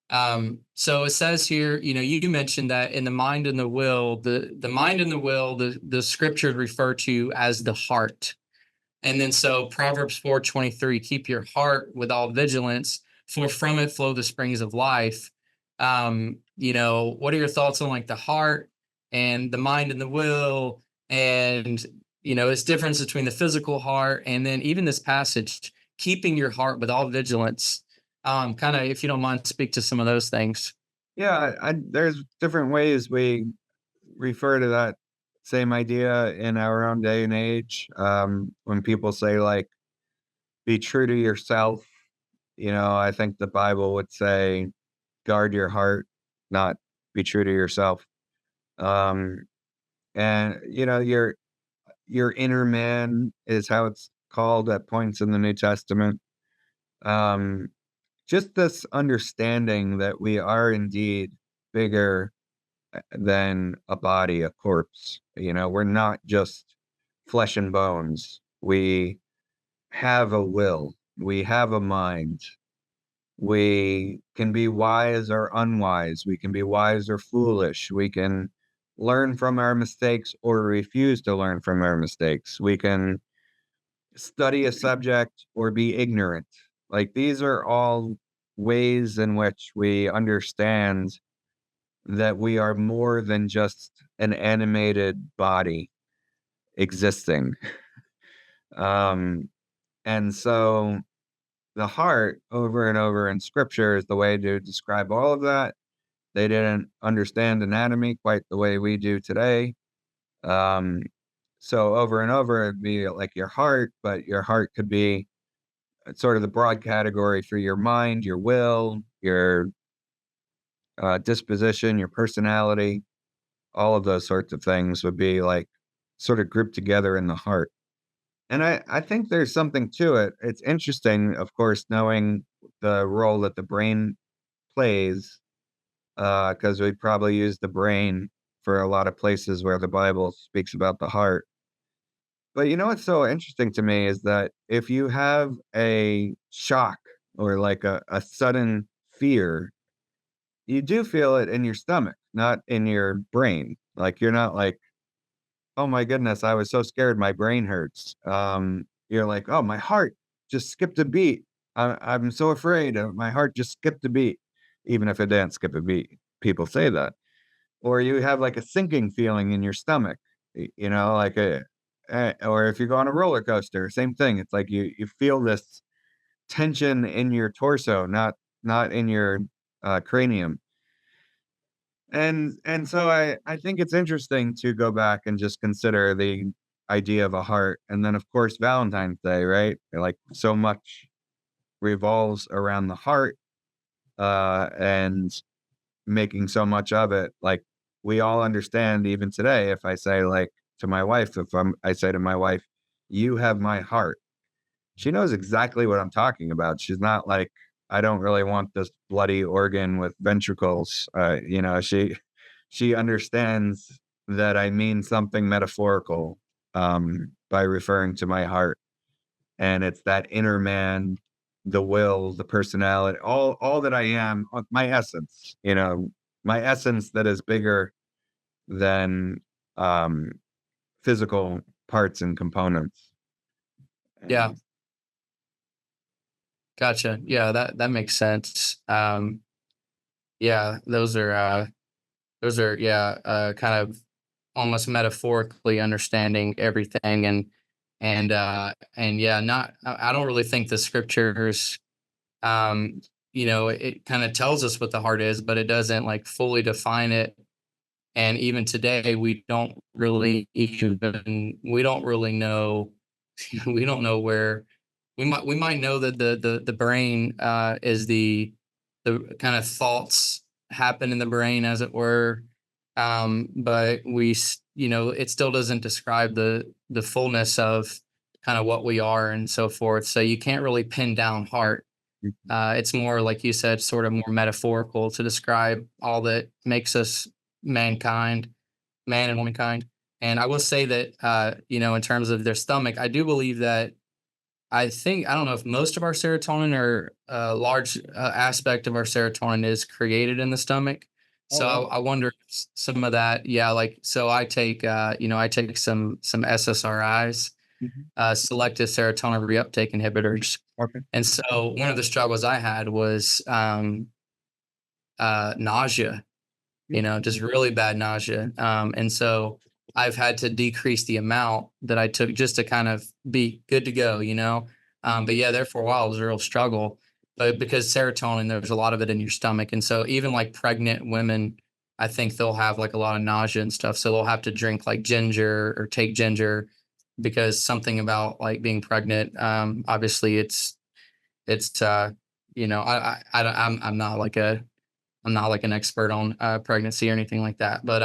So it says here, you mentioned that in the mind and the will, the mind and the will, the scriptures refer to as the heart. And then so Proverbs 4:23, keep your heart with all vigilance, for from it flow the springs of life. What are your thoughts on like the heart and the mind and the will, and this difference between the physical heart and then even this passage, keeping your heart with all vigilance. Kind of, if you don't mind, speak to some of those things. Yeah, there's different ways we refer to that same idea in our own day and age. When people say, like, "Be true to yourself," I think the Bible would say, "Guard your heart," not "Be true to yourself." Um, and, your inner man is how it's called at points in the New Testament. Um, just this understanding that we are indeed bigger than a body, a corpse. We're not just flesh and bones. We have a will, we have a mind. We can be wise or unwise. We can be wise or foolish. We can learn from our mistakes or refuse to learn from our mistakes. We can study a subject or be ignorant. Like, these are all ways in which we understand that we are more than just an animated body existing. Um, and so the heart, over and over in scripture, is the way to describe all of that. They didn't understand anatomy quite the way we do today. Um, so over and over, it'd be like your heart, but your heart could be sort of the broad category for your mind, your will, your disposition, your personality. All of those sorts of things would be like sort of grouped together in the heart. And I think there's something to it. It's interesting, of course, knowing the role that the brain plays, because we probably use the brain for a lot of places where the Bible speaks about the heart. But what's so interesting to me is that if you have a shock or like a sudden fear, you do feel it in your stomach, not in your brain. Like, you're not like, "Oh my goodness, I was so scared, my brain hurts." You're like, "Oh, my heart just skipped a beat. I'm so afraid, my heart just skipped a beat," even if it didn't skip a beat. People say that. Or you have, like, a sinking feeling in your stomach, like or if you go on a roller coaster, same thing. It's like you feel this tension in your torso, not in your, cranium. And so I think it's interesting to go back and just consider the idea of a heart, and then, of course, Valentine's Day, right? Like, so much revolves around the heart, and making so much of it. Like, we all understand even today, if I say, like, to my wife, if I say to my wife, "You have my heart," she knows exactly what I'm talking about. She's not like, "I don't really want this bloody organ with ventricles." She understands that I mean something metaphorical, by referring to my heart, and it's that inner man, the will, the personality, all that I am, my essence, my essence that is bigger than, um, physical parts and components. Yeah, And gotcha. Yeah, that makes sense. Yeah, those are yeah, kind of almost metaphorically understanding everything, and yeah, not I don't really think the scriptures, it kind of tells us what the heart is, but it doesn't like fully define it. And even today, we don't really know we don't know where we might know that the brain is the kind of thoughts happen in the brain, as it were. But it still doesn't describe the fullness of kind of what we are and so forth. So you can't really pin down heart. It's more like you said, sort of more metaphorical to describe all that makes us mankind, man and womankind. And I will say that, in terms of their stomach, I do believe that I think I don't know if most of our serotonin or a large aspect of our serotonin is created in the stomach. Oh, So wow. I wonder if some of that, yeah, like so I take I take some SSRIs, Mhm. selective serotonin reuptake inhibitors. Okay. And so one of the struggles I had was nausea, Mm, just really bad nausea. And so I've had to decrease the amount that I took just to kind of be good to go. But yeah, there for a while it was a real struggle. But because serotonin, there's a lot of it in your stomach. And so even like pregnant women, I think they'll have like a lot of nausea and stuff. So they'll have to drink like ginger or take ginger because something about like being pregnant. Obviously it's I'm not like an expert on pregnancy or anything like that. But